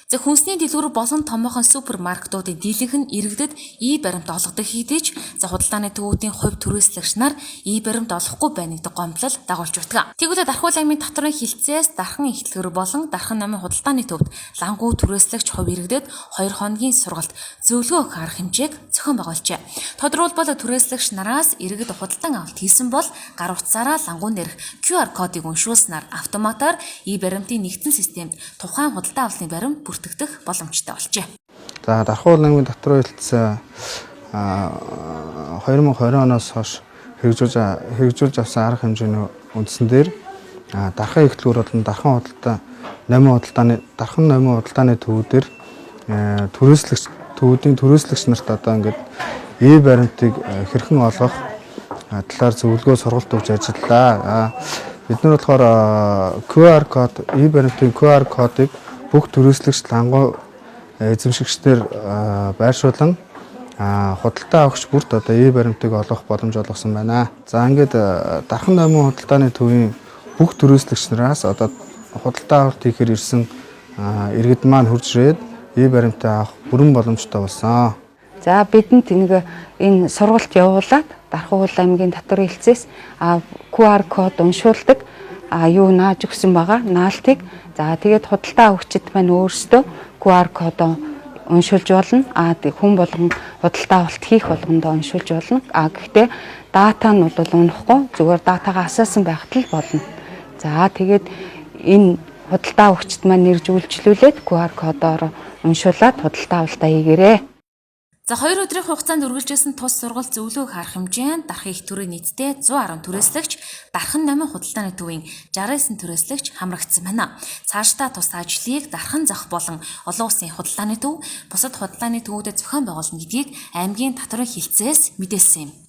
За хүнсний дэлгүүр болон томоохон супермаркетуудын дийлэнх нь иргэдэд баримт олгодог хийдэж за худалдааны төвүүдийн хувь түрээслэгч нар баримт олохгүй байна гэдэг гомдлол дагуулж байдаг. Тэгвэл Дархан аймгийн татварын хилцээс Дархан эхлэлгэр болон Дархан намын худалдааны төвд лангуу түрээслэгч хувь иргэдэд 2 хоногийн сургалт зөвлөгөө өгөх арга хэмжээг зохион байгуулжээ. Тодорхойлбол түрээслэгч нараас иргэд худалдан авалт хийсэн бол гар утсаараа лангуун дээрх QR кодыг уншуулснаар автоматар баримтын нэгдсэн системд тухайн худалдан авалтын баримт бүртгэгдэх боломжтой болжээ. За Дархан аймгийн татварын хилцээ 2020 оноос хойш хэрэгжүүлж авсан арга хэмжээний үндсэн дээр Дархан эхлэлгүүр болон Дархан худалдааны төвүүдээр төвүүдийн түрээслэгч нарт одоо ингээд баримтыг хэрхэн олгох талаар зөвлөгөө сургалт өгч ажиллаа. Бид нар болохоор QR код, баримтын QR кодыг бүх түрээслэгч лангуу эзэмшигчдэр байршуулан худалдаа авахч бүрт одоо баримтыг олгох боломж олгосон байна. За ингээд Дархан намын худалдааны төвийн бүх түрээслэгч нараас одоо худалдаа авалт хийхээр ирсэн иргэд маань хурж ирээд баримтаа авах бүрэн боломжтой болсон. За бидэнд энэ сургалт явуулаад Дархан аймгийн татварын хилцээс QR код уншуулдаг нааж өгсөн байгаа наалтыг тэгээд худалдаа авагчид маань өөрсдөө QR код уншуулж болно. Хүн болгон худалдаа авалт хийх болгондоо уншуулж болно. Гэхдээ дата нь бол унахгүй зүгээр датагаа асаасан байхад л болно. За тэгээд энэ худалдаа авагчид маань нэр зөвлөлжлүүлээд QR кодоор уншуулад худалдаа авалтаа хийгээрэй. За 2 өдрийн хугацаанд үргэлжилсэн тус сургалт зөвлөгөө харах хэмжээнд Дархан их төрийн нийтдээ 110 түрээслэгч, Дархан намын худалдааны төвийн 69 түрээслэгч хамрагдсан байна. Цаашдаа тус ажлыг Дархан зах болон олон улсын худалдааны төв, бусад худалдааны төвүүдэд зохион байгуулна гэдгийг аймгийн татварын хилцээс мэдээлсэн юм.